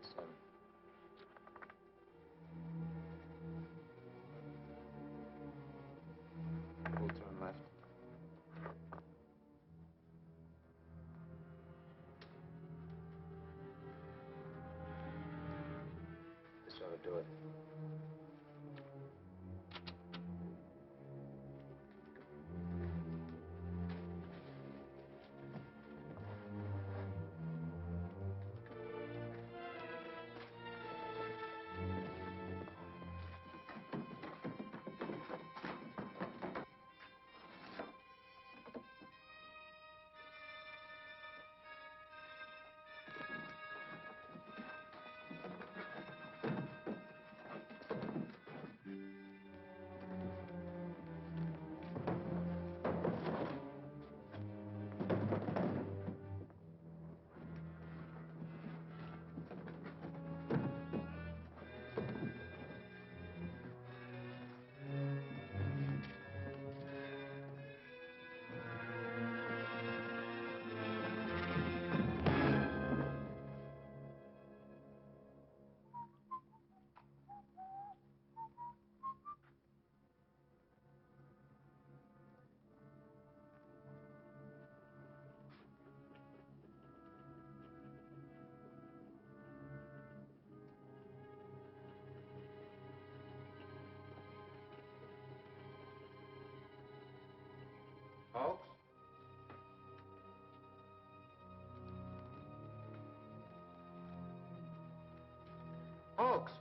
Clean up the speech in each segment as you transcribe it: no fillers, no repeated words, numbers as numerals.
right, son. We'll turn left. This ought to do it. Folks? Folks!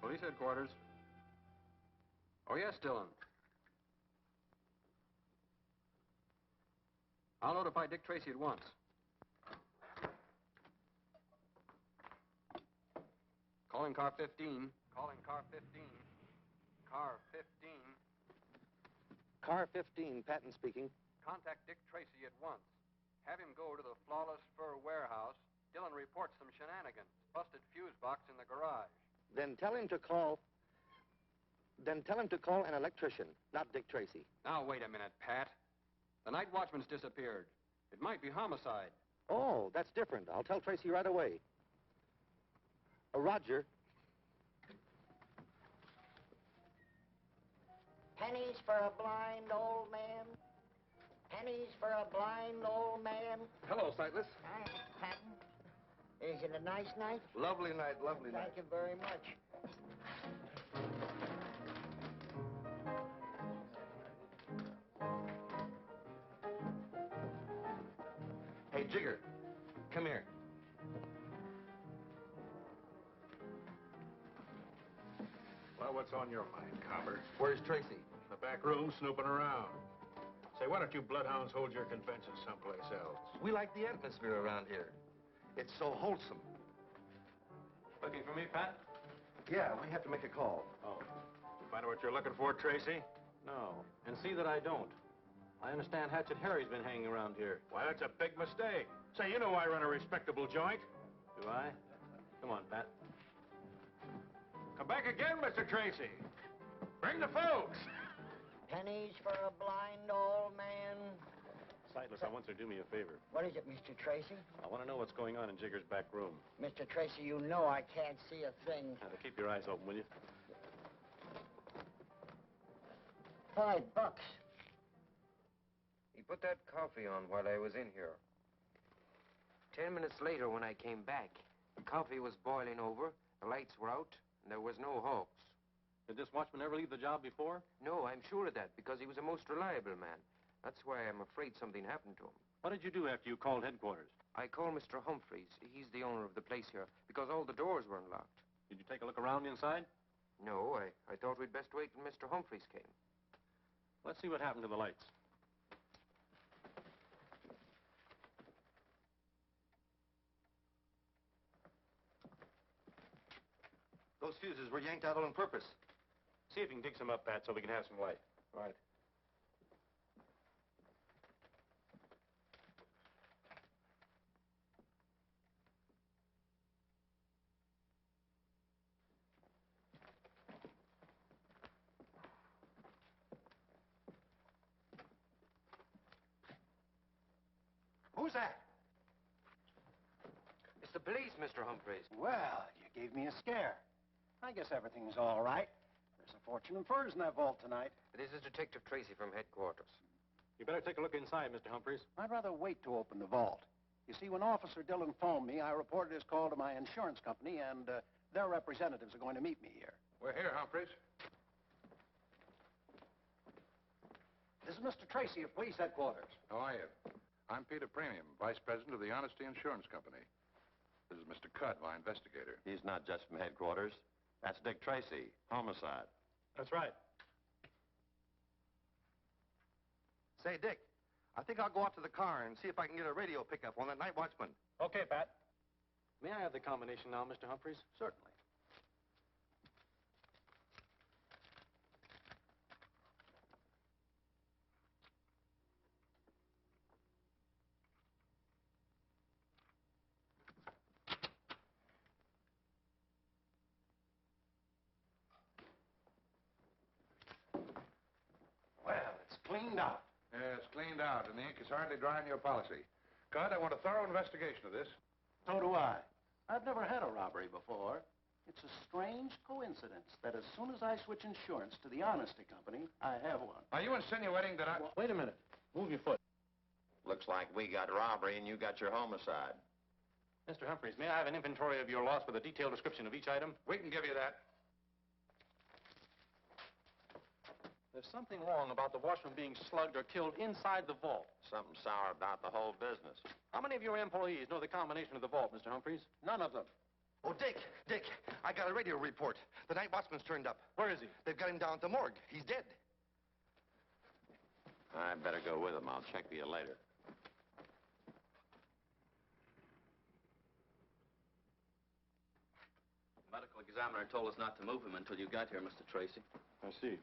Police headquarters. Oh, yes, Dillon. I'll notify Dick Tracy at once. Calling car 15. Calling car 15. Car 15. Car 15, Patton speaking. Contact Dick Tracy at once. Have him go to the Flawless Fur Warehouse. Dillon reports some shenanigans. Busted fuse box in the garage. Then tell him to call an electrician, not Dick Tracy. Now, wait a minute, Pat. The night watchman's disappeared. It might be homicide. Oh, that's different. I'll tell Tracy right away. Roger. Pennies for a blind old man. Pennies for a blind old man. Hello, Sightless. Hi, Patton. Is it a nice night? Lovely night, lovely night. Thank you very much. Hey, Jigger, come here. Well, what's on your mind, Copper? Where's Tracy? In the back room, snooping around. Say, why don't you bloodhounds hold your convention someplace else? We like the atmosphere around here. It's so wholesome. Looking for me, Pat? Yeah, we have to make a call. Oh. Find out what you're looking for, Tracy? No. And see that I don't. I understand Hatchet Harry's been hanging around here. Why, that's a big mistake. Say, you know I run a respectable joint. Do I? Come on, Pat. Come back again, Mr. Tracy. Bring the folks. Pennies for a blind old man. Sightless, I want you to do me a favor. What is it, Mr. Tracy? I want to know what's going on in Jigger's back room. Mr. Tracy, you know I can't see a thing. Now, keep your eyes open, will you? $5. He put that coffee on while I was in here. 10 minutes later, when I came back, the coffee was boiling over, the lights were out, and there was no hawks. Did this watchman ever leave the job before? No, I'm sure of that, because he was a most reliable man. That's why I'm afraid something happened to him. What did you do after you called headquarters? I called Mr. Humphreys. He's the owner of the place here, because all the doors were unlocked. Did you take a look around inside? No, I thought we'd best wait till Mr. Humphreys came. Let's see what happened to the lights. Those fuses were yanked out on purpose. See if you can dig some up, Pat, so we can have some light. Right. Who's that? It's the police, Mr. Humphreys. Well, you gave me a scare. I guess everything's all right. There's a fortune in furs in that vault tonight. This is Detective Tracy from headquarters. You better take a look inside, Mr. Humphreys. I'd rather wait to open the vault. You see, when Officer Dillon phoned me, I reported his call to my insurance company, and their representatives are going to meet me here. We're here, Humphreys. This is Mr. Tracy of police headquarters. How are you? I'm Peter Premium, Vice President of the Honesty Insurance Company. This is Mr. Cudd, my investigator. He's not just from headquarters. That's Dick Tracy, homicide. That's right. Say, Dick, I think I'll go out to the car and see if I can get a radio pickup on that night watchman. Okay, Pat. May I have the combination now, Mr. Humphreys? Certainly. Well, it's cleaned out. Yeah, it's cleaned out, and the ink is hardly dry in your policy. Cudd, I want a thorough investigation of this. So do I. I've never had a robbery before. It's a strange coincidence that as soon as I switch insurance to the Honesty Company, I have one. Are you insinuating that I... Well, wait a minute. Move your foot. Looks like we got robbery and you got your homicide. Mr. Humphreys, may I have an inventory of your loss with a detailed description of each item? We can give you that. There's something wrong about the watchman being slugged or killed inside the vault. Something sour about the whole business. How many of your employees know the combination of the vault, Mr. Humphreys? None of them. Oh, Dick, I got a radio report. The night watchman's turned up. Where is he? They've got him down at the morgue. He's dead. I better go with him. I'll check with you later. The medical examiner told us not to move him until you got here, Mr. Tracy. I see.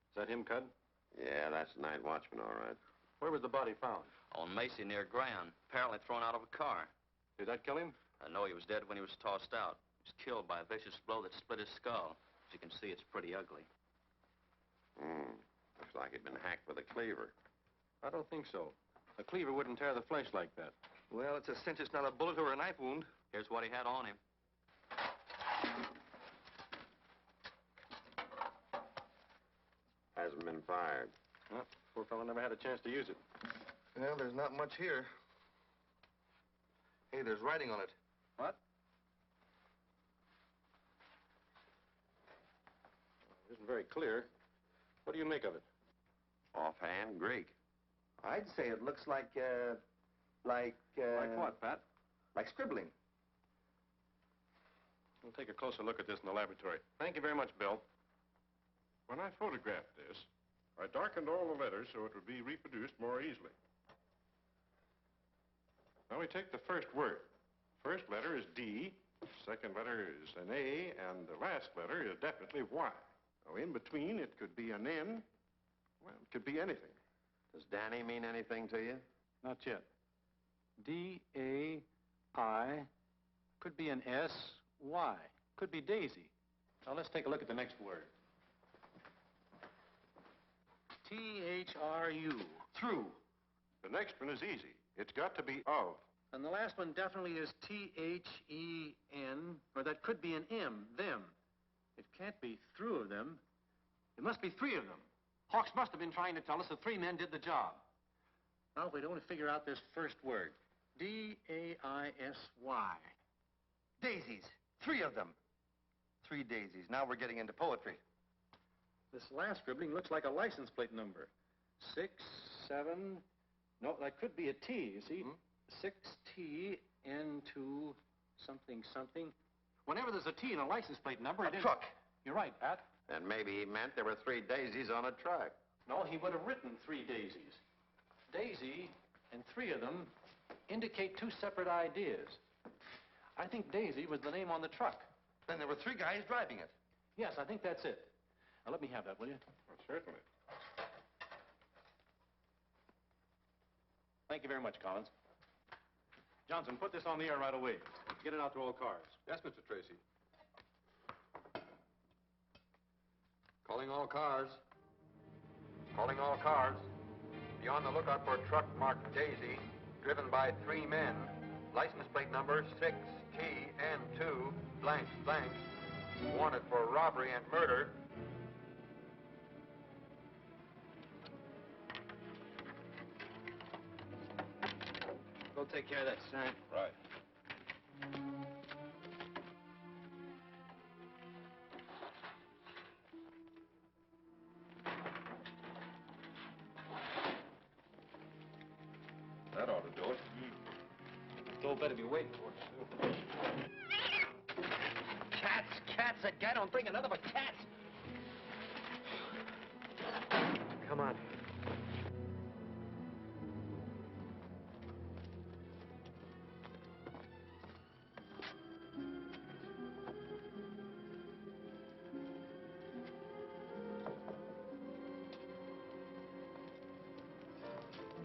Is that him, Cudd? Yeah, that's the night watchman, all right. Where was the body found? On Macy near Grand, apparently thrown out of a car. Did that kill him? I know he was dead when he was tossed out. He was killed by a vicious blow that split his skull. As you can see, it's pretty ugly. Looks like he'd been hacked with a cleaver. I don't think so. A cleaver wouldn't tear the flesh like that. Well, it's a cinch it's not a bullet or a knife wound. Here's what he had on him. Hasn't been fired. Well, poor fellow never had a chance to use it. Well, there's not much here. Hey, there's writing on it. What? It isn't very clear. What do you make of it? Offhand, Greek. I'd say it looks like Like what, Pat? like scribbling. We'll take a closer look at this in the laboratory. Thank you very much, Bill. When I photographed this, I darkened all the letters so it would be reproduced more easily. Now we take the first word. First letter is D, second letter is an A, and the last letter is definitely Y. Now, in between, it could be an N. Well, it could be anything. Does Danny mean anything to you? Not yet. D-A-I. Could be an S-Y. Could be Daisy. Now, let's take a look at the next word. T-H-R-U. Through. The next one is easy. It's got to be of. And the last one definitely is T-H-E-N, or that could be an M, them. It can't be through of them. It must be three of them. Hawks must have been trying to tell us that three men did the job. Now, if we'd only figure out this first word. D-A-I-S-Y. Daisies. Three of them. Three daisies. Now we're getting into poetry. This last scribbling looks like a license plate number. 6, 7... No, that could be a T, you see? 6T, N2, something, something. Whenever there's a T in a license plate number, it is... truck. You're right, Pat. And maybe he meant there were three daisies on a truck. No, he would have written three daisies. Daisy and three of them indicate two separate ideas. I think Daisy was the name on the truck. Then there were three guys driving it. Yes, I think that's it. Now, let me have that, will you? Well, certainly. Thank you very much, Collins. Johnson, put this on the air right away. Get it out to all cars. Yes, Mr. Tracy. Calling all cars. Calling all cars. Be on the lookout for a truck marked Daisy, driven by 3 men. License plate number 6TN2 blank blank. Wanted for robbery and murder. Go take care of that sign. Right. That ought to do it. Joe better be waiting for us. Cats again. Don't bring another but cats. Come on.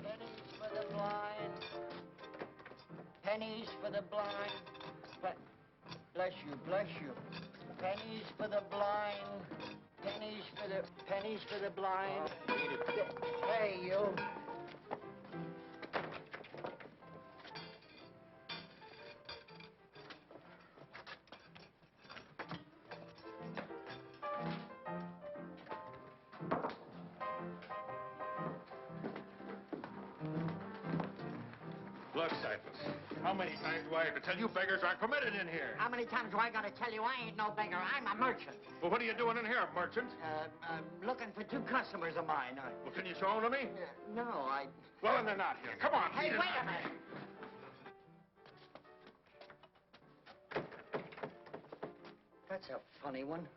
Pennies for the blind. Pennies for the blind. Bless you, bless you. Pennies for the blind. Pennies for the blind. Hey, you. Blood sightless. How many times do I have to tell you beggars aren't permitted in here? How many times do I gotta tell you I ain't no beggar? I'm a merchant. Well, what are you doing in here, merchant? I'm looking for 2 customers of mine. Well, can you show them to me? No, I... Well, then they're not here. Come on, Hey, beat it wait out. a minute. That's a funny one.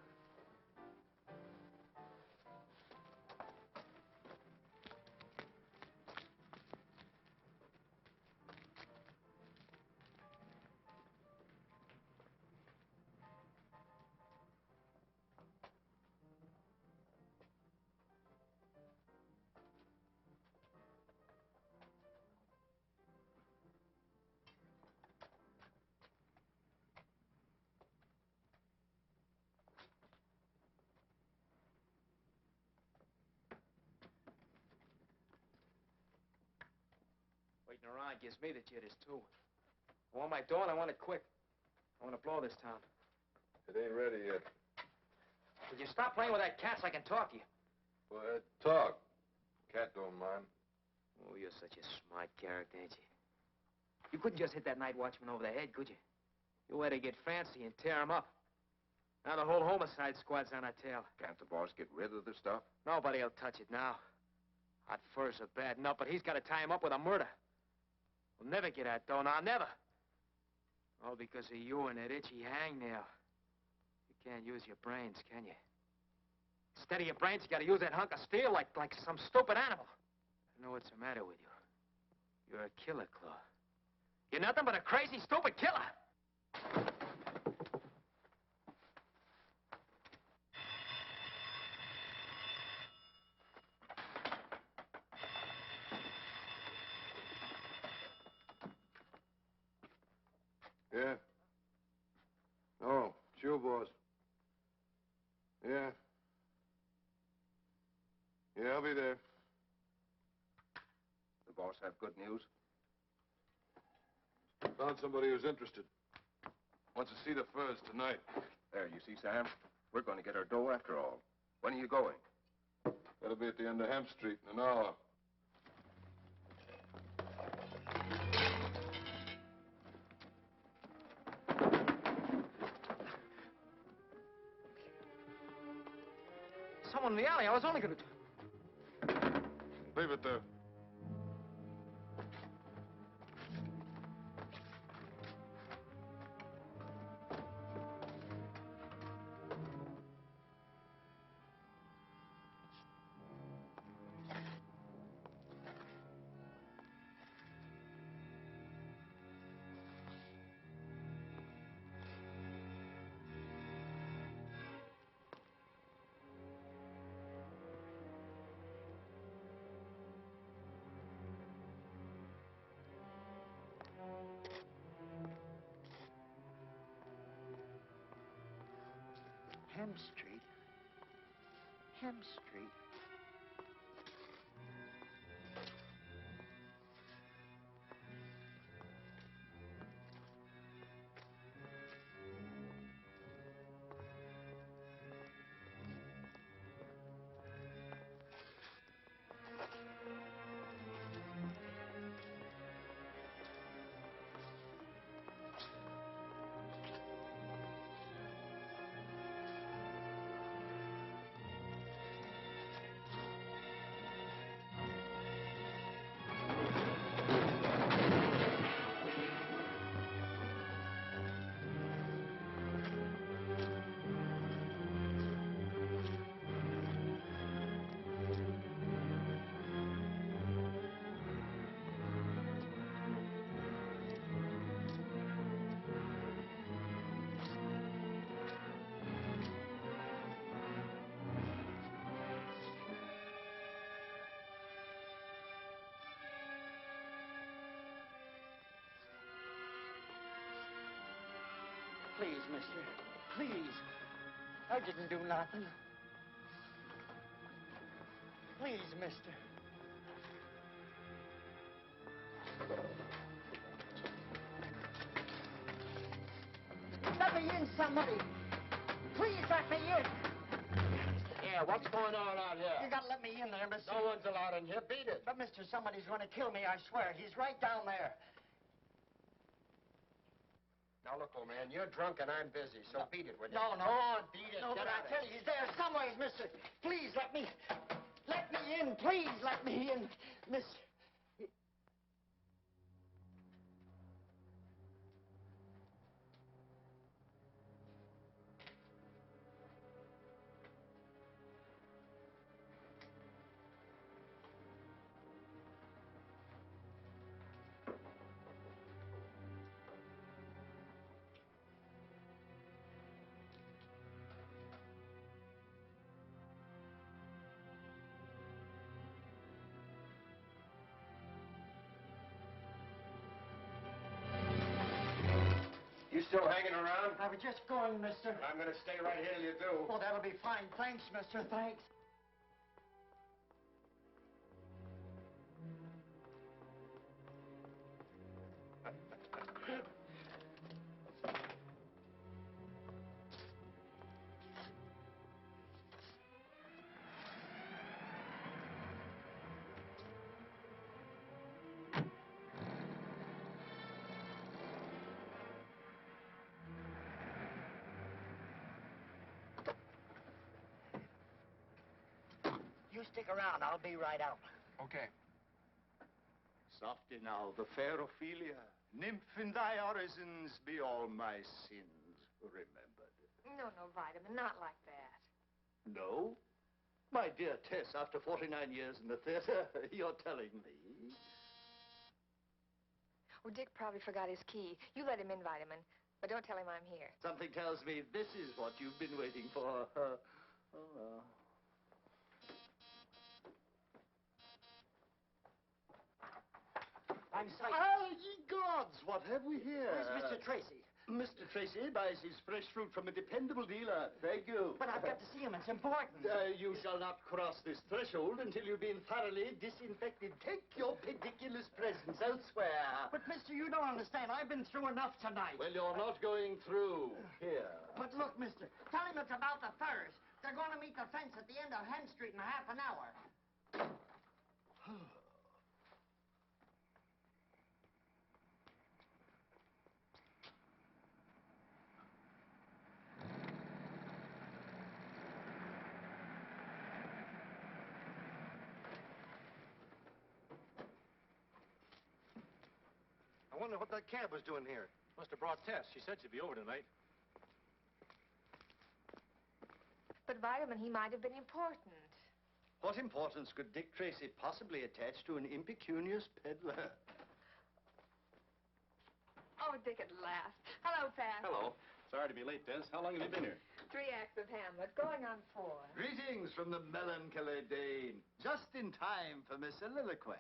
Waiting around gives me the jitters, too. I want my dough and I want it quick. I want to blow this town. It ain't ready yet. Would you stop playing with that cat so I can talk to you? Well, talk. Cat don't mind. Oh, you're such a smart character, ain't you? You couldn't just hit that night watchman over the head, could you? You had to get fancy and tear him up. Now the whole homicide squad's on our tail. Can't the boss get rid of the stuff? Nobody'll touch it now. Hot furs are bad enough, but he's got to tie him up with a murder. We'll never get that dough now, never. All because of you and that itchy hangnail. You can't use your brains, can you? Instead of your brains, you got to use that hunk of steel like some stupid animal. I know what's the matter with you. You're a killer, Claw. You're nothing but a crazy, stupid killer. Yeah. Oh, sure, boss. Yeah. Yeah, I'll be there. The boss have good news? Found somebody who's interested. Wants to see the furs tonight. There, you see, Sam? We're going to get our dough after all. When are you going? That'll be at the end of Hemp Street in an hour. Someone in the alley. I was only going to... Leave it there. Hemp Street. Hemp Street. Please, mister. Please. I didn't do nothing. Please, mister. Let me in, somebody. Please let me in. Yeah, what's going on out here? You gotta let me in there, mister. No one's allowed in here. Beat it. But, mister, somebody's gonna kill me, I swear. He's right down there. Now, look, old man, you're drunk and I'm busy, so beat it, will you? No, Go on, beat it. No, Get but I out of tell you, he's there somewhere, mister. Please let me in. Please let me in, mister. You still hanging around? I was just going, mister. I'm going to stay right here till you do. Oh, that'll be fine. Thanks, mister. Thanks. You stick around. I'll be right out. Okay. Softy now, the fair Ophelia. Nymph in thy orisons be all my sins remembered. No, Vitamin, not like that. No? My dear Tess, after 49 years in the theater, you're telling me. Oh, Dick probably forgot his key. You let him in, Vitamin, but don't tell him I'm here. Something tells me this is what you've been waiting for. I'm sorry. Ah, ye gods, what have we here? Where's Mr. Tracy? Mr. Tracy buys his fresh fruit from a dependable dealer. Thank you. But I've got to see him. It's important. You shall not cross this threshold until you've been thoroughly disinfected. Take your pediculous presence elsewhere. But, mister, you don't understand. I've been through enough tonight. Well, you're not going through. Here. But look, mister, tell him it's about the furs. They're going to meet the fence at the end of Hen Street in half an hour. I wonder what that cab was doing here. Must have brought Tess. She said she'd be over tonight. But, Vitamin, he might have been important. What importance could Dick Tracy possibly attach to an impecunious peddler? Oh, Dick at last. Hello, Pat. Hello. Sorry to be late, Tess. How long have you been here? 3 acts of Hamlet, going on 4. Greetings from the melancholy Dane. Just in time for my soliloquy.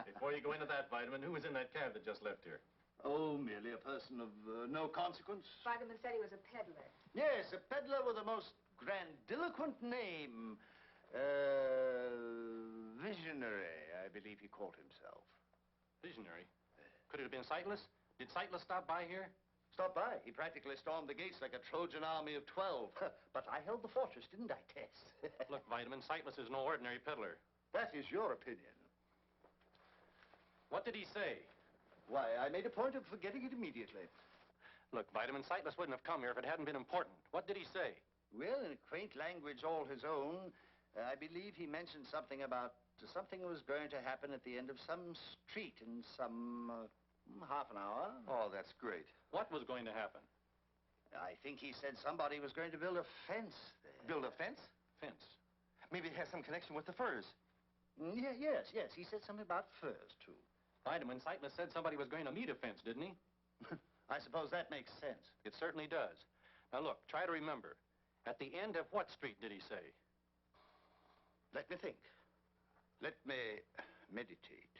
Before you go into that, Vitamin, who was in that cab that just left here? Oh, merely a person of no consequence. Vitamin said he was a peddler. Yes, a peddler with a most grandiloquent name. Visionary, I believe he called himself. Visionary? Could it have been Sightless? Did Sightless stop by here? Stop by. He practically stormed the gates like a Trojan army of 12. But I held the fortress, didn't I, Tess? Look, Vitamin, Sightless is no ordinary peddler. That is your opinion. What did he say? Why, I made a point of forgetting it immediately. Look, Vitamin, Sightless wouldn't have come here if it hadn't been important. What did he say? Well, in a quaint language all his own, I believe he mentioned something about something was going to happen at the end of some street in some half an hour. Oh, that's great. What was going to happen? I think he said somebody was going to build a fence there. Build a fence? Fence. Maybe it has some connection with the furs. Yes. He said something about furs, too. Vitamin, Sightless said somebody was going to meet a fence, didn't he? I suppose that makes sense. It certainly does. Now, look, try to remember. At the end of what street did he say? Let me think. Let me meditate.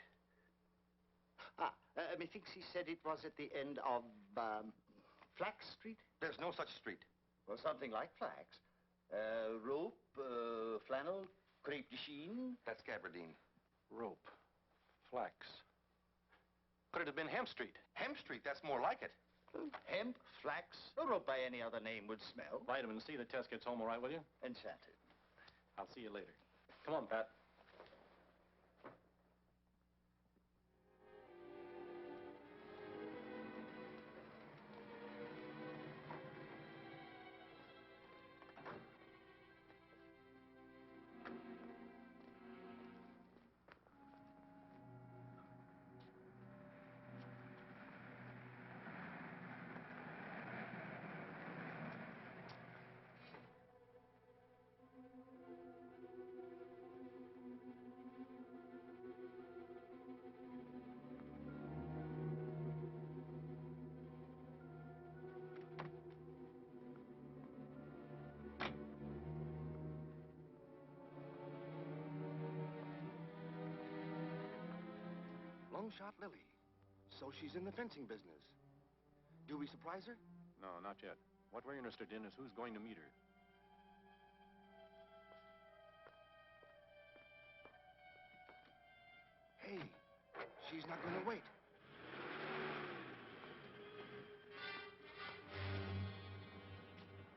Methinks he said it was at the end of Flax Street? There's no such street. Well, something like flax. Rope, flannel, crepe de chine. That's gabardine. Rope. Flax. Could it have been Hemp Street? Hemp Street, that's more like it. Hemp, flax, or rope by any other name would smell. Vitamin C, the test gets home all right with you? Enchanted. I'll see you later. Come on, Pat. Long shot Lily. So she's in the fencing business. Do we surprise her? No, not yet. What we're interested in is who's going to meet her. Hey, she's not going to wait.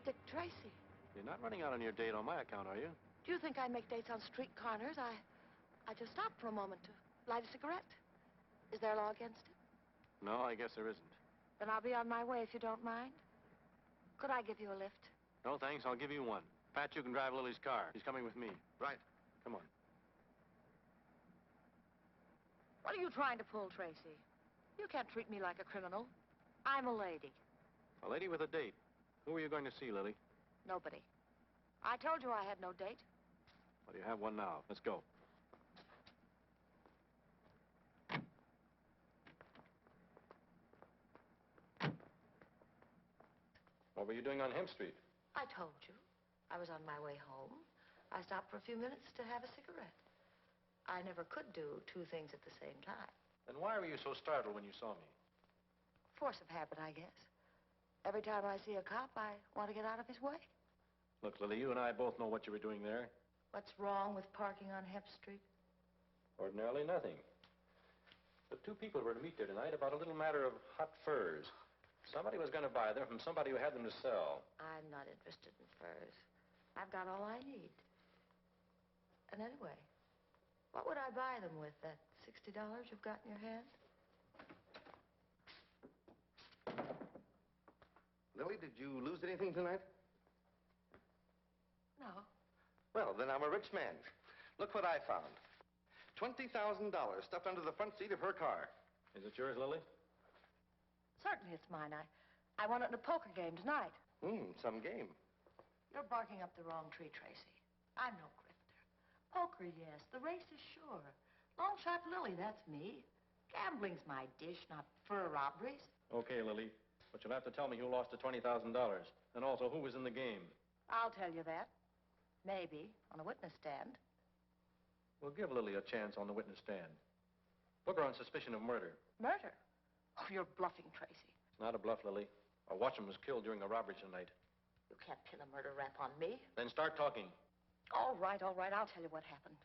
Dick Tracy. You're not running out on your date on my account, are you? Do you think I make dates on street corners? I just stopped for a moment to light a cigarette. Is there a law against it? No, I guess there isn't. Then I'll be on my way if you don't mind. Could I give you a lift? No, thanks. I'll give you one. Pat, you can drive Lily's car. She's coming with me. Right. Come on. What are you trying to pull, Tracy? You can't treat me like a criminal. I'm a lady. A lady with a date. Who are you going to see, Lily? Nobody. I told you I had no date. Well, you have one now. Let's go. What were you doing on Hemp Street? I told you. I was on my way home. I stopped for a few minutes to have a cigarette. I never could do two things at the same time. Then why were you so startled when you saw me? Force of habit, I guess. Every time I see a cop, I want to get out of his way. Look, Lily, you and I both know what you were doing there. What's wrong with parking on Hemp Street? Ordinarily nothing. The two people were to meet there tonight about a little matter of hot furs. Somebody was going to buy them from somebody who had them to sell. I'm not interested in furs. I've got all I need. And anyway, what would I buy them with, that $60 you've got in your hand? Lily, did you lose anything tonight? No. Well, then I'm a rich man. Look what I found. $20,000 stuffed under the front seat of her car. Is it yours, Lily? Certainly it's mine. I won it in a poker game tonight. Some game. You're barking up the wrong tree, Tracy. I'm no grifter. Poker, yes. The race is sure. Long shot Lily, that's me. Gambling's my dish, not fur robberies. Okay, Lily. But you'll have to tell me who lost the $20,000. And also who was in the game. I'll tell you that. Maybe, on a witness stand. We'll give Lily a chance on the witness stand. Book her on suspicion of murder. Murder? Oh, you're bluffing, Tracy. It's not a bluff, Lily. A watchman was killed during a robbery tonight. You can't pin a murder rap on me. Then start talking. All right. I'll tell you what happened.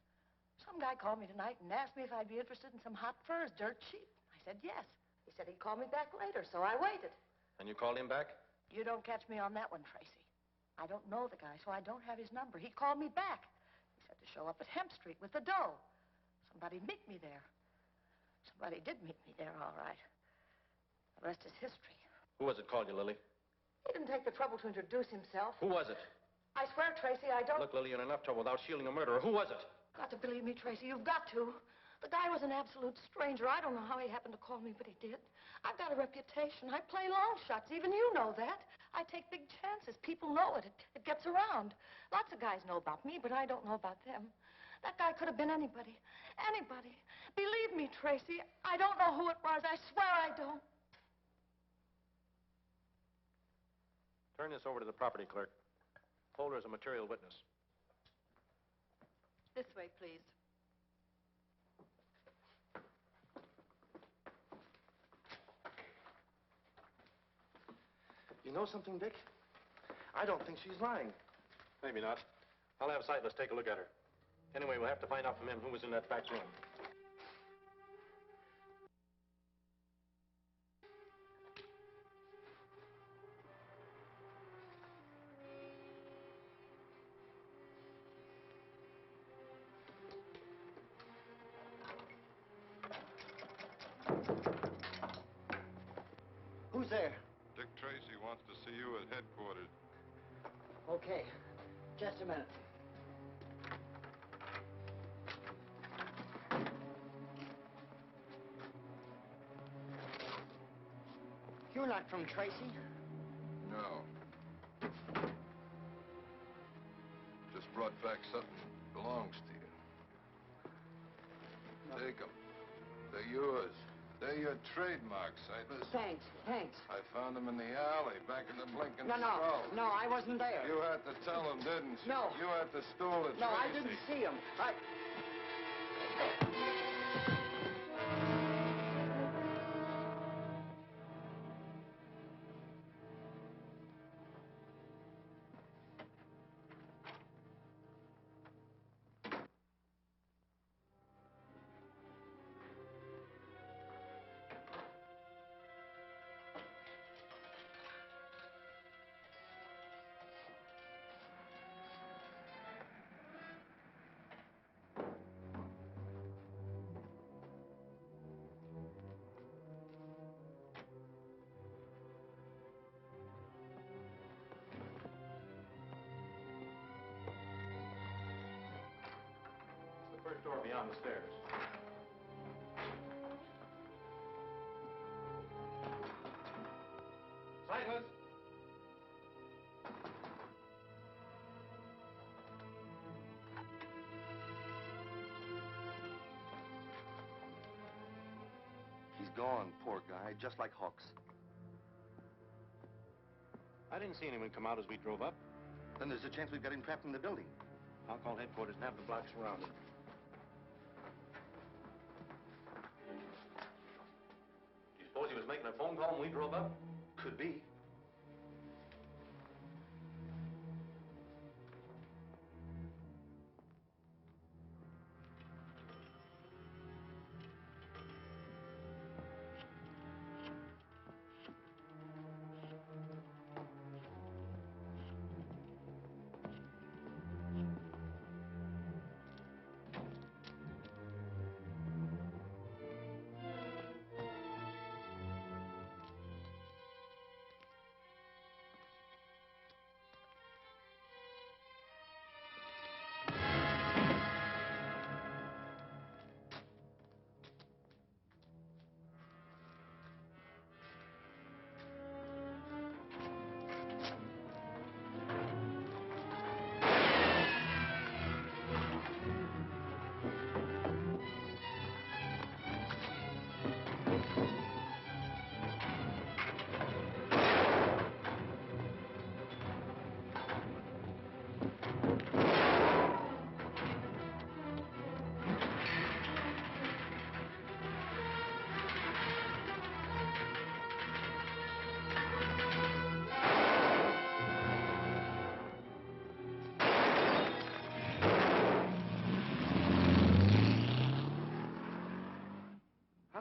Some guy called me tonight and asked me if I'd be interested in some hot furs, dirt cheap. I said yes. He said he'd call me back later, so I waited. And you called him back? You don't catch me on that one, Tracy. I don't know the guy, so I don't have his number. He called me back. He said to show up at Hemp Street with the dough. Somebody'd meet me there. Somebody did meet me there, all right. The rest is history. Who was it called you, Lily? He didn't take the trouble to introduce himself. Who was it? I swear, Tracy, I don't... Look, Lily, you're in enough trouble without shielding a murderer. Who was it? Got to believe me, Tracy. You've got to. The guy was an absolute stranger. I don't know how he happened to call me, but he did. I've got a reputation. I play long shots. Even you know that. I take big chances. People know it. It gets around. Lots of guys know about me, but I don't know about them. That guy could have been anybody. Anybody. Believe me, Tracy, I don't know who it was. I swear I don't. Turn this over to the property clerk. Hold her as a material witness. This way, please. know something, Dick? I don't think she's lying. Maybe not. I'll have Sightless take a look at her. Anyway, we'll have to find out from him who was in that back room. Who's there? Dick Tracy wants to see you at headquarters. Okay. Just a minute. You're not from Tracy? No. Just brought back something that belongs to you. Take them. They're yours. They're your trademarks, Sightless. Thanks, thanks. I found them in the alley, back in the blinking No, skull. no, I wasn't there. You had to tell them, didn't you? No. You had to stool it. No, I didn't see him. First door beyond the stairs. Sightless! He's gone, poor guy, just like Hawks. I didn't see anyone come out as we drove up. Then there's a chance we've got him trapped in the building. I'll call headquarters and have the block surrounded. Do you suppose he was making a phone call when we drove up? Could be.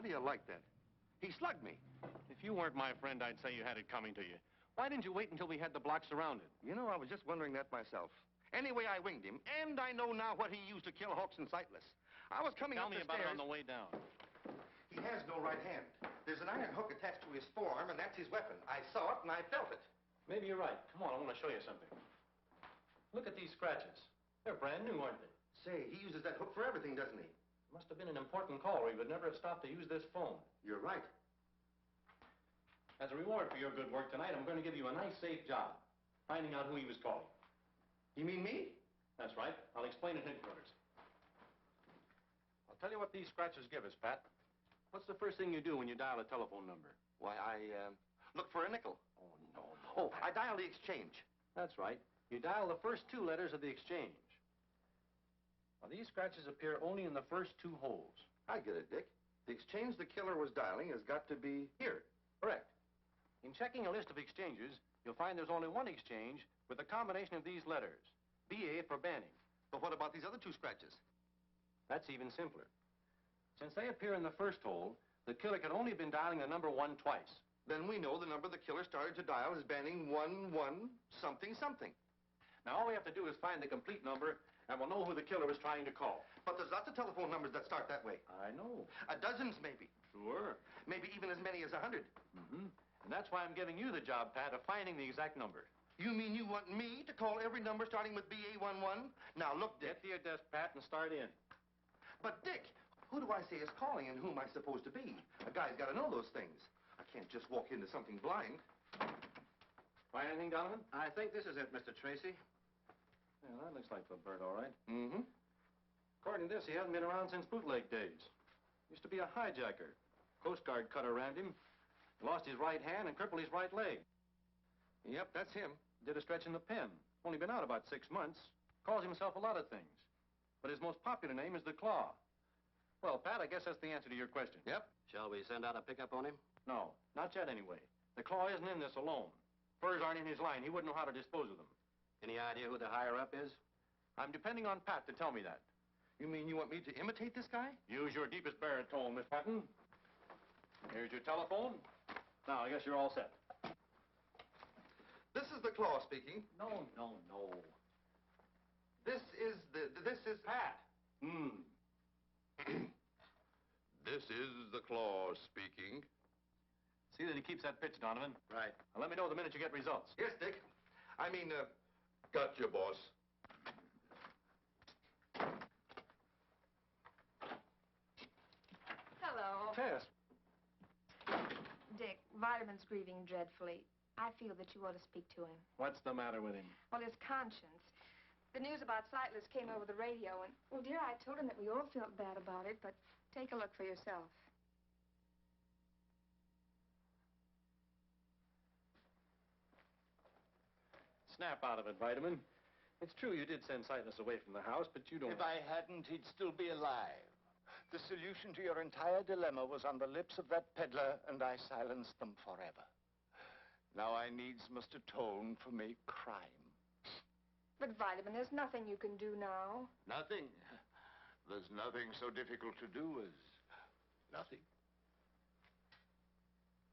How do you like that? He slugged me. If you weren't my friend, I'd say you had it coming to you. Why didn't you wait until we had the block surrounded? You know, I was just wondering that myself. Anyway, I winged him, and I know now what he used to kill Hawks and Sightless. I was coming Tell up me the about stairs. it on the way down. He has no right hand. There's an iron hook attached to his forearm, and that's his weapon. I saw it, and I felt it. Maybe you're right. Come on, I want to show you something. Look at these scratches. They're brand new, aren't they? Say, he uses that hook for everything, doesn't he? Must have been an important call, or he would never have stopped to use this phone. You're right. As a reward for your good work tonight, I'm going to give you a nice, safe job, finding out who he was calling. You mean me? That's right. I'll explain at headquarters. I'll tell you what these scratches give us, Pat. What's the first thing you do when you dial a telephone number? Why, I look for a nickel. Oh, no. Oh, I dial the exchange. That's right. You dial the first two letters of the exchange. Now, these scratches appear only in the first two holes. I get it, Dick. The exchange the killer was dialing has got to be here. Correct. In checking a list of exchanges, you'll find there's only one exchange with a combination of these letters, BA for banning. But what about these other two scratches? That's even simpler. Since they appear in the first hole, the killer could only have been dialing the number 1 twice. Then we know the number the killer started to dial is banning 11 something something. Now, all we have to do is find the complete number, and we'll know who the killer was trying to call. But there's lots of telephone numbers that start that way. I know. Dozens, maybe. Sure. Maybe even as many as 100. Mm-hmm. And that's why I'm giving you the job, Pat, of finding the exact number. You mean you want me to call every number starting with BA11? Now, look, Dick. Get to your desk, Pat, and start in. But, Dick, who do I say is calling and who am I supposed to be? A guy's got to know those things. I can't just walk into something blind. Find anything, Donovan? I think this is it, Mr. Tracy. Yeah, that looks like the Bird, all right. Mm-hmm. According to this, he hasn't been around since bootleg days. Used to be a hijacker. Coast Guard cutter rammed him. Lost his right hand and crippled his right leg. Yep, that's him. Did a stretch in the pen. Only been out about 6 months. Calls himself a lot of things. But his most popular name is the Claw. Well, Pat, I guess that's the answer to your question. Yep. Shall we send out a pickup on him? No, not yet anyway. The Claw isn't in this alone. Furs aren't in his line. He wouldn't know how to dispose of them. Any idea who the higher-up is? I'm depending on Pat to tell me that. You mean you want me to imitate this guy? Use your deepest baritone, Miss Patton. Here's your telephone. Now, I guess you're all set. This is the Claw speaking. No. This is Pat. This is the Claw speaking. See that he keeps that pitch, Donovan. Right. Now, let me know the minute you get results. Yes, Dick. Gotcha, boss. Hello. Tess. Dick, Vitamin's grieving dreadfully. I feel that you ought to speak to him. What's the matter with him? Well, his conscience. The news about Sightless came over the radio, and, well, dear, I told him that we all felt bad about it, but take a look for yourself. Snap out of it, Vitamin. It's true you did send Sightless away from the house, but you don't... If I hadn't, he'd still be alive. The solution to your entire dilemma was on the lips of that peddler, and I silenced them forever. Now I needs must atone for my crime. But, Vitamin, there's nothing you can do now. Nothing? There's nothing so difficult to do as nothing.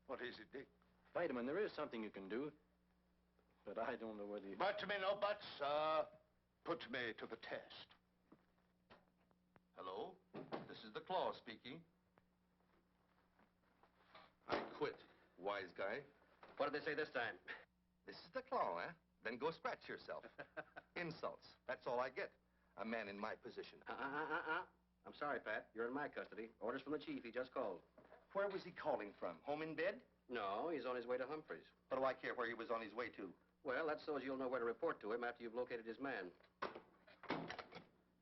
What is it, Dick? Vitamin, there is something you can do, but I don't know whether you... But me no buts, sir. Put me to the test. Hello? This is the Claw speaking. I quit, wise guy. What did they say this time? This is the Claw, eh? Then go scratch yourself. Insults. That's all I get. A man in my position. I'm sorry, Pat. You're in my custody. Orders from the chief. He just called. Where was he calling from? Home in bed? No, he's on his way to Humphreys. What do I care where he was on his way to? Well, that's so as you'll know where to report to him after you've located his man.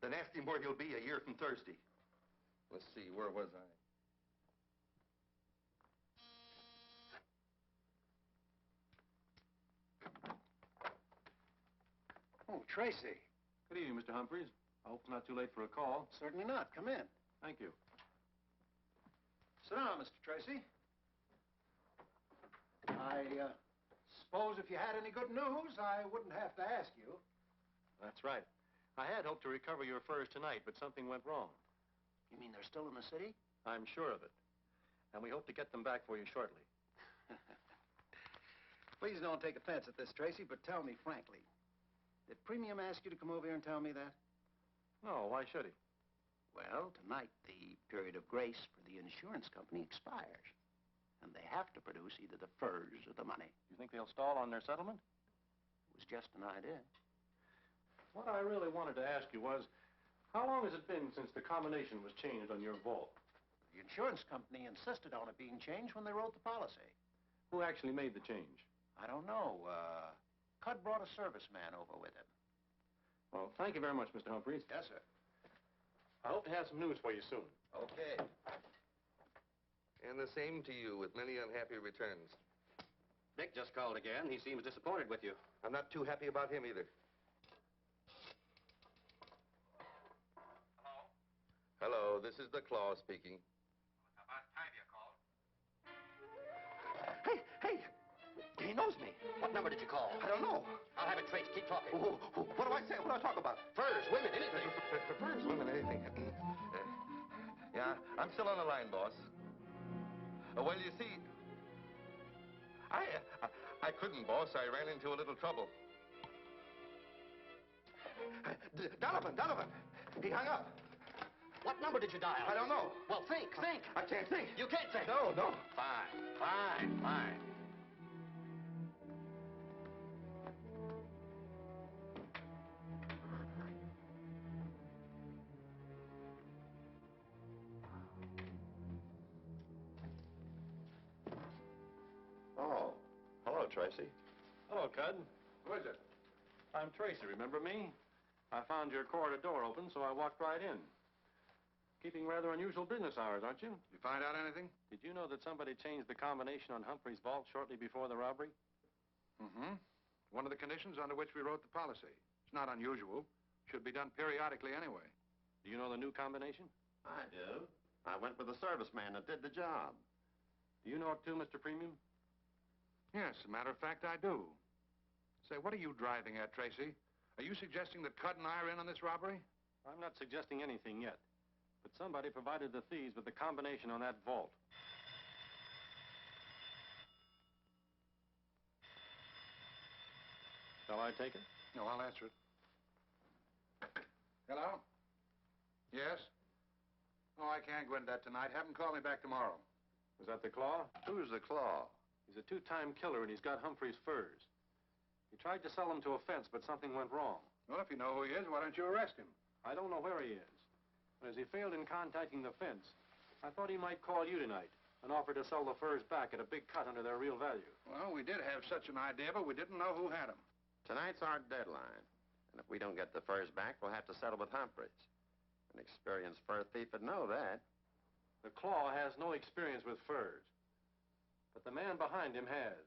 Then ask him where he'll be a year from Thursday. Let's see, where was I? Oh, Tracy. Good evening, Mr. Humphreys. I hope it's not too late for a call. Certainly not. Come in. Thank you. Sit down, Mr. Tracy. I suppose if you had any good news, I wouldn't have to ask you. That's right. I had hoped to recover your furs tonight, but something went wrong. You mean they're still in the city? I'm sure of it. And we hope to get them back for you shortly. Please don't take offense at this, Tracy, but tell me frankly. Did Premium ask you to come over here and tell me that? No, why should he? Well, tonight the period of grace for the insurance company expires. And they have to produce either the furs or the money. You think they'll stall on their settlement? It was just an idea. What I really wanted to ask you was, how long has it been since the combination was changed on your vault? The insurance company insisted on it being changed when they wrote the policy. Who actually made the change? I don't know. Cud brought a serviceman over with him. Well, thank you very much, Mr. Humphreys. Yes, sir. I hope to have some news for you soon. Okay. And the same to you, with many unhappy returns. Dick just called again. He seems disappointed with you. I'm not too happy about him either. Hello, this is the Claw speaking. About time you called. Hey! He knows me. What number did you call? I don't know. I'll have it traced. Keep talking. What do I say? What do I talk about? Furs, women, anything. Furs, women, anything. Yeah, I'm still on the line, boss. Well, you see, I couldn't, boss. I ran into a little trouble. Donovan. He hung up. What number did you dial? I don't know. Well, think. I can't think. You can't think. No. Fine. Oh, hello, Tracy. Hello, Cud. Who is it? I'm Tracy, remember me? I found your corridor door open, so I walked right in. Keeping rather unusual business hours, aren't you? You find out anything? Did you know that somebody changed the combination on Humphrey's vault shortly before the robbery? Mm-hmm. One of the conditions under which we wrote the policy. It's not unusual. Should be done periodically anyway. Do you know the new combination? I do. I went with the serviceman that did the job. Do you know it too, Mr. Premium? Yes, as a matter of fact, I do. Say, what are you driving at, Tracy? Are you suggesting that Cud and I are in on this robbery? I'm not suggesting anything yet. But somebody provided the thieves with the combination on that vault. Shall I take it? No, I'll answer it. Hello? Yes? Oh, I can't go into that tonight. Have him call me back tomorrow. Was that the Claw? Who's the Claw? He's a two-time killer, and he's got Humphrey's furs. He tried to sell them to a fence, but something went wrong. Well, if you know who he is, why don't you arrest him? I don't know where he is. But as he failed in contacting the fence, I thought he might call you tonight and offer to sell the furs back at a big cut under their real value. Well, we did have such an idea, but we didn't know who had them. Tonight's our deadline. And if we don't get the furs back, we'll have to settle with Humphreys. An experienced fur thief would know that. The Claw has no experience with furs. But the man behind him has.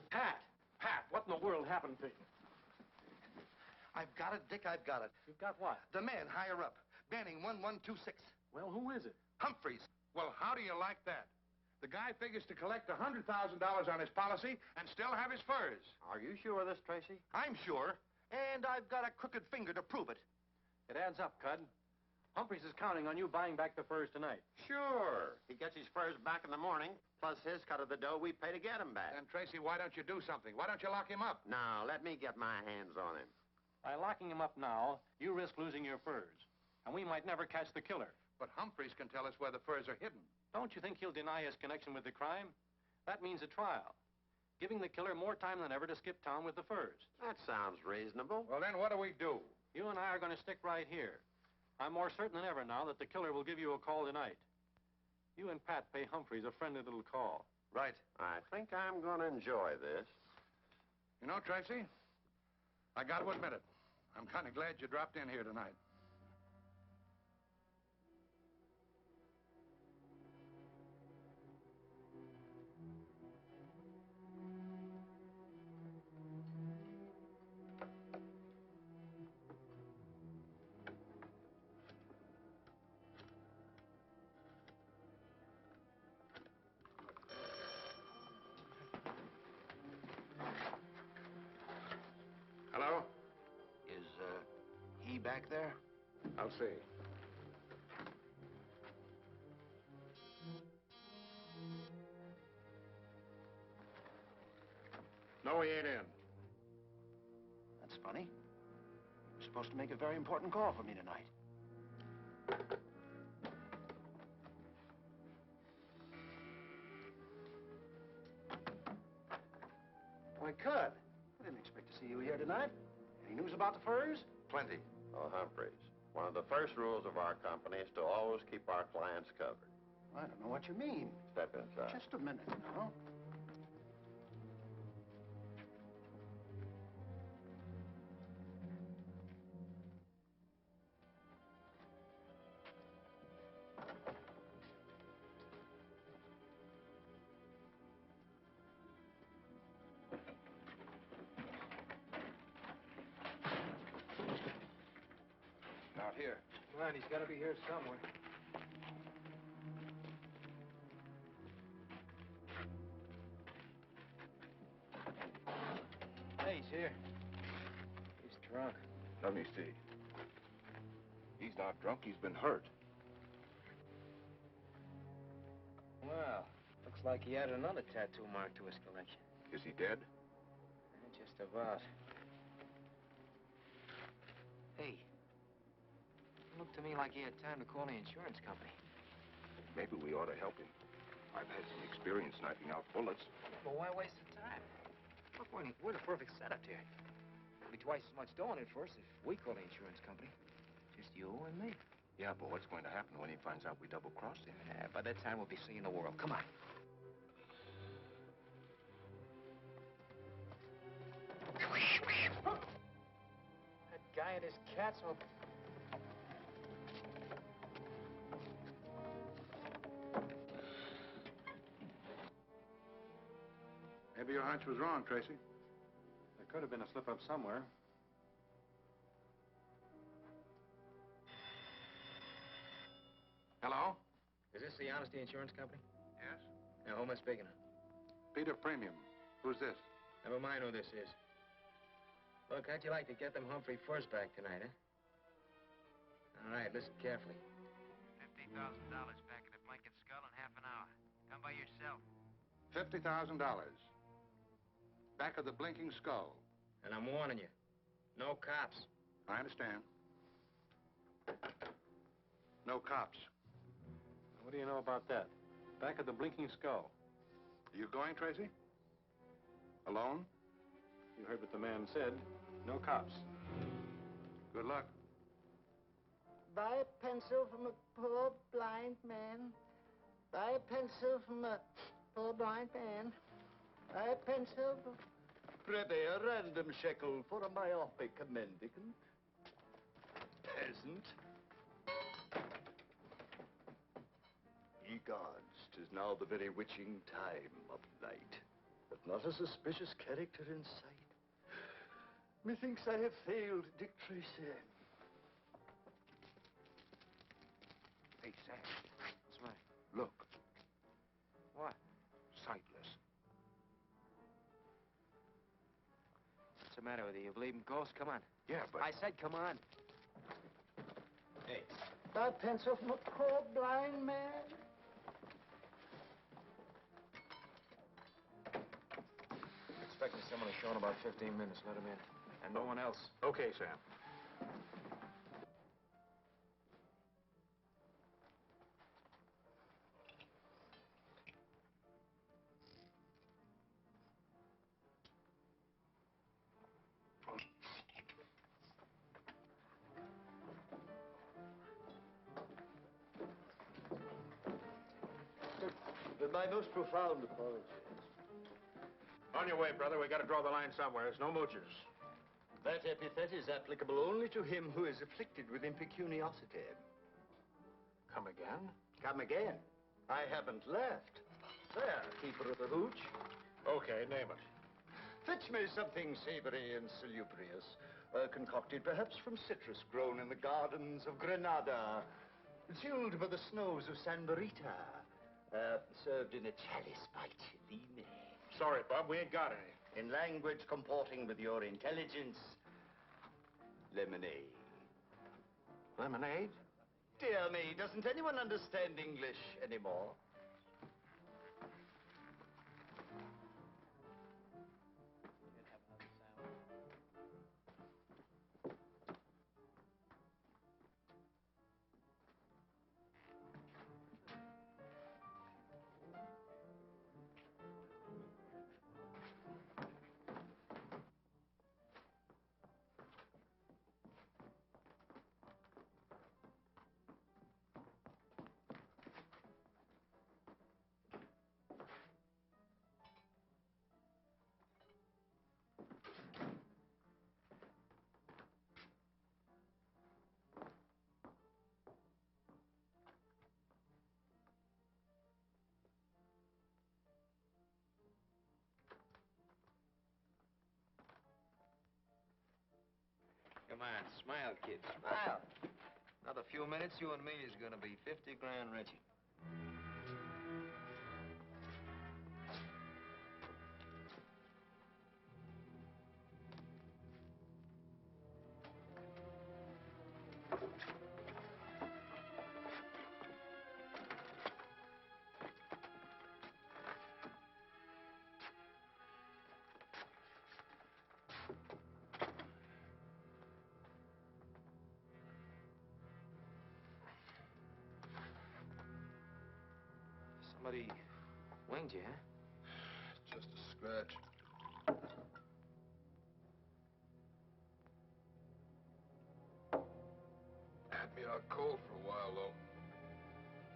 Pat, what in the world happened to you? I've got it, Dick, I've got it. You've got what? The man higher up. Banning 1126. Well, who is it? Humphreys. Well, how do you like that? The guy figures to collect $100,000 on his policy and still have his furs. Are you sure of this, Tracy? I'm sure. And I've got a crooked finger to prove it. It adds up, Cud. Humphreys is counting on you buying back the furs tonight. Sure. He gets his furs back in the morning, plus his cut of the dough we pay to get him back. Then, Tracy, why don't you do something? Why don't you lock him up? Now, let me get my hands on him. By locking him up now, you risk losing your furs. And we might never catch the killer. But Humphreys can tell us where the furs are hidden. Don't you think he'll deny his connection with the crime? That means a trial. Giving the killer more time than ever to skip town with the furs. That sounds reasonable. Well, then what do we do? You and I are going to stick right here. I'm more certain than ever now that the killer will give you a call tonight. You and Pat pay Humphreys a friendly little call. Right. I think I'm going to enjoy this. You know, Tracy, I got to admit it. I'm kind of glad you dropped in here tonight. Hello? Is, he back there? I'll see. No, he ain't in. That's funny. You're supposed to make a very important call for me tonight. Why, Cud, I didn't expect to see you here tonight. Any news about the furs? Plenty. Oh, Humphreys, one of the first rules of our company is to always keep our clients covered. I don't know what you mean. Step inside. Just a minute now. Out here. Come on, he's got to be here somewhere. Hey, he's here. He's drunk. Let me see. He's not drunk. He's been hurt. Well, looks like he added another tattoo mark to his collection. Is he dead? Just about. Hey, it looked to me like he had time to call the insurance company. Maybe we ought to help him. I've had some experience knifing out bullets. But why waste the time? Look, we're the perfect setup here. There'll be twice as much dough in it for us if we call the insurance company. Just you and me. Yeah, but what's going to happen when he finds out we double-crossed him? By that time, we'll be seeing the world. Come on. That guy and his cats will... Maybe your hunch was wrong, Tracy. There could have been a slip-up somewhere. Hello? Is this the Honesty Insurance Company? Yes? Now, who am I speaking to? Peter Premium. Who's this? Never mind who this is. Look, how'd you like to get them Humphrey furs back tonight, huh? All right, listen carefully. $50,000 back at the Blinking Skull in half an hour. Come by yourself. $50,000. Back of the Blinking Skull. And I'm warning you, no cops. I understand. No cops. What do you know about that? Back of the Blinking Skull. Are you going, Tracy? Alone? You heard what the man said. No cops. Good luck. Buy a pencil from a poor blind man. Buy a pencil from a poor blind man. Buy a pencil from... Prithee, a random shekel for a myopic mendicant. Peasant. Ye gods, 'tis now the very witching time of night, but not a suspicious character in sight. Methinks I have failed Dick Tracy. Hey, Sam. What's the matter? Look. What? Sightless. What's the matter with you? You believe in ghosts? Come on. Yeah, but... I said come on. Hey. Buy a pencil from a poor blind man. Expecting someone to show in about 15 minutes. Let him in. And no one else. Okay, Sam. My most profound apologies. On your way, brother. We got to draw the line somewhere. There's no moochers. That epithet is applicable only to him who is afflicted with impecuniosity. Come again? Come again. I haven't left. There, keeper of the hooch. Okay, name it. Fetch me something savory and salubrious, concocted perhaps from citrus grown in the gardens of Granada, chilled by the snows of San Marita, served in a chalice by Cellini. Sorry, Bob, we ain't got any. In language comporting with your intelligence, lemonade. Lemonade? Dear me, doesn't anyone understand English anymore? Come on, smile, kid, smile. Another few minutes, you and me is gonna be 50 grand richer. Somebody winged you, huh? Just a scratch. Had me out cold for a while, though.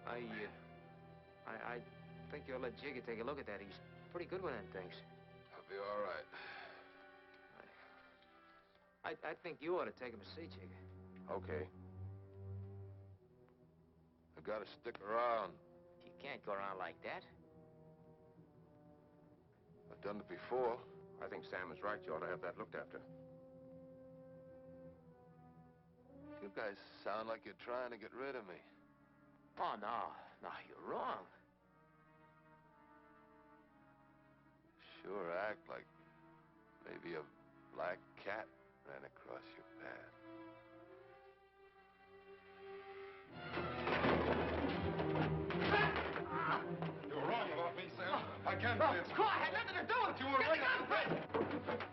I think you'll let Jigger take a look at that. He's pretty good with them things. I'll be all right. I think you ought to take him to see Jigger. Okay. I gotta stick around. You can't go around like that. I've done it before. I think Sam is right. You ought to have that looked after. You guys sound like you're trying to get rid of me. Oh, no. No, you're wrong. Sure act like maybe a black cat ran across your path. You were wrong about me, Sam. I can't say it's... I had nothing to do with it. You were right.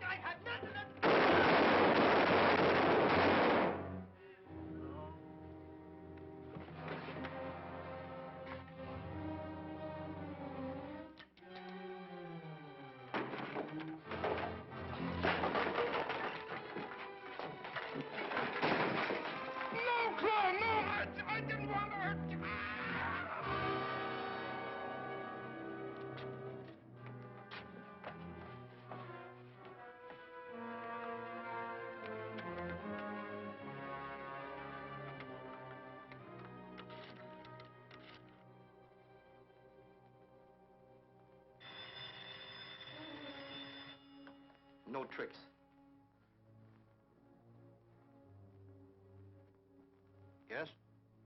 I had nothing to... I didn't want to hurt you. No tricks. Yes?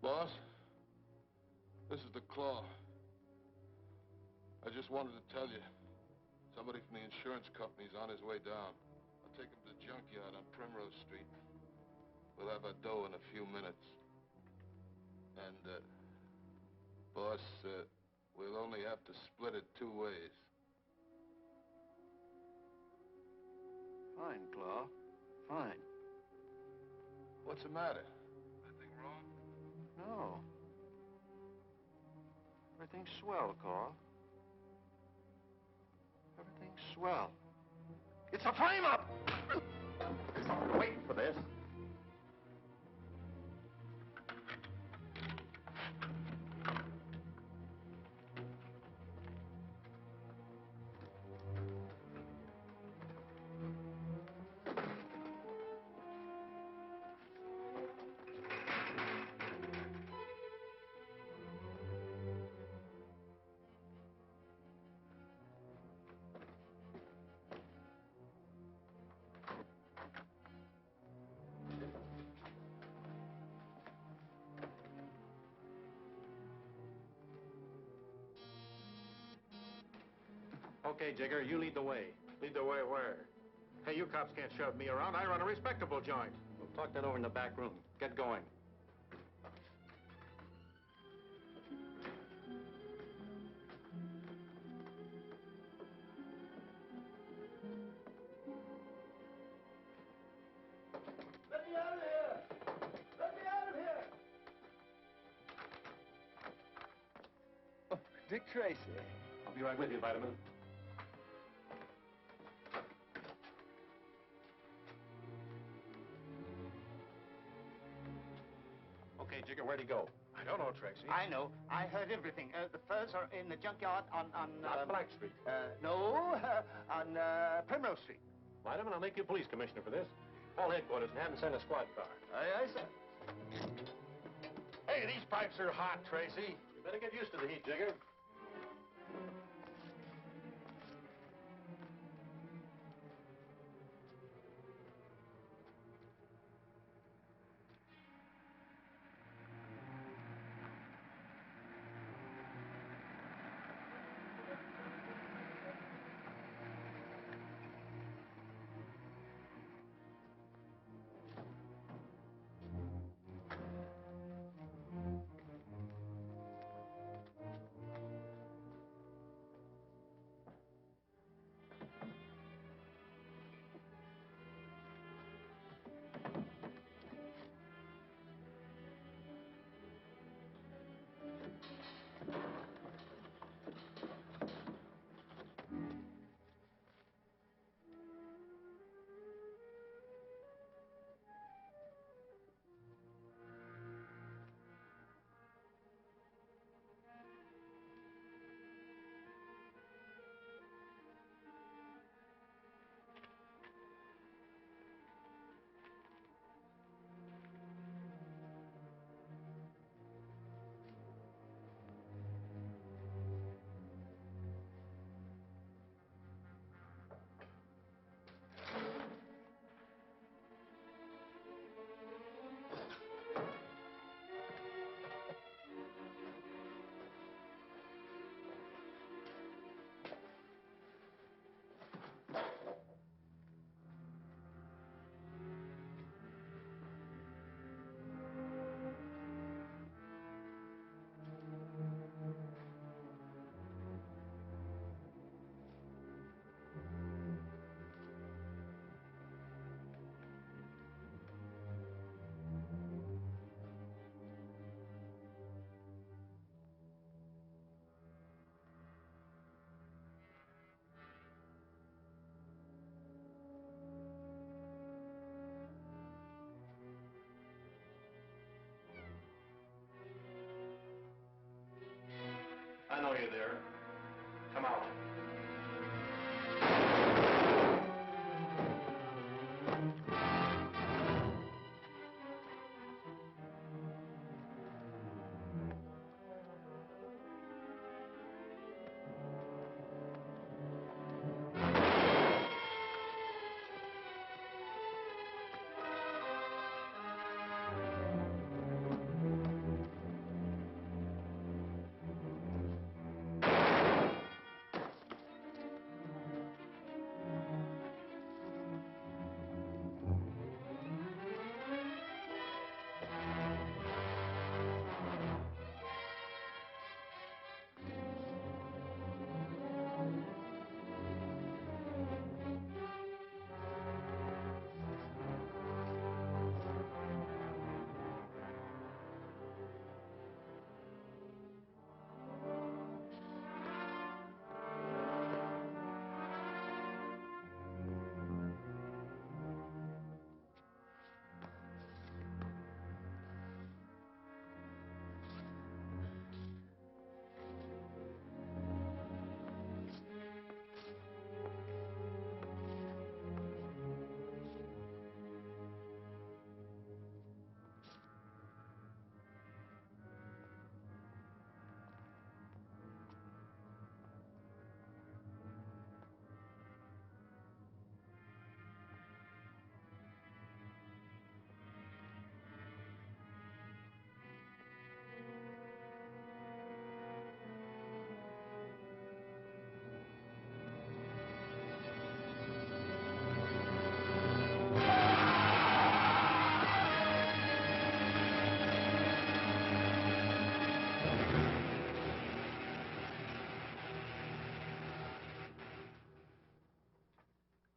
Boss, this is the Claw. I just wanted to tell you, somebody from the insurance company's on his way down. I'll take him to the junkyard on Primrose Street. We'll have our dough in a few minutes. And, boss, we'll only have to split it 2 ways. Fine, Claw. Fine. What's the matter? Anything wrong? No. Everything's swell, Claw. Everything's swell. It's a frame-up! Waiting for this. Okay, Jigger, you lead the way. Lead the way where? Hey, you cops can't shove me around. I run a respectable joint. We'll talk that over in the back room. Get going. Let me out of here! Let me out of here! Oh, Dick Tracy. I'll be right with you, Vitamin. Okay, Jigger, where'd he go? I don't know, Tracy. I know. I heard everything. The furs are in the junkyard on Black Street. No, on Primrose Street. Vitamin, I'll make you police commissioner for this. Call headquarters and have them send a squad car. Aye, aye, sir. Hey, these pipes are hot, Tracy. You better get used to the heat, Jigger. there. Come out.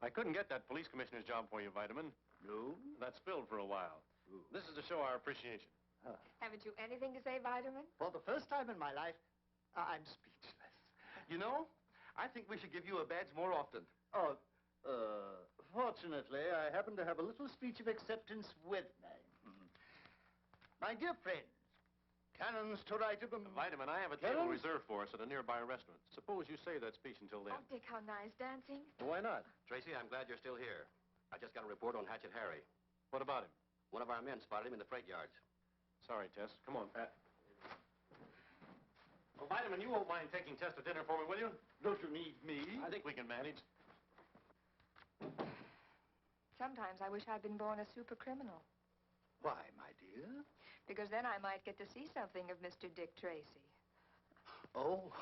I couldn't get that police commissioner's job for you, Vitamin. No? That's filled for a while. Ooh. This is to show our appreciation. Haven't you anything to say, Vitamin? For the first time in my life, I'm speechless. You know, I think we should give you a badge more often. Oh, fortunately, I happen to have a little speech of acceptance with me. My dear friends, cannons to right of them. Vitamin, I have a table reserved for us at a nearby restaurant. Suppose you say that speech until then. Oh, Dick, how nice dancing. Why not? Tracy, I'm glad you're still here. I just got a report on Hatchet Harry. What about him? One of our men spotted him in the freight yards. Sorry, Tess. Come on, Pat. Well, Vitamin, you won't mind taking Tess to dinner for me, will you? Don't you need me? I think we can manage. Sometimes I wish I'd been born a super criminal. Why, my dear? Because then I might get to see something of Mr. Dick Tracy. Oh,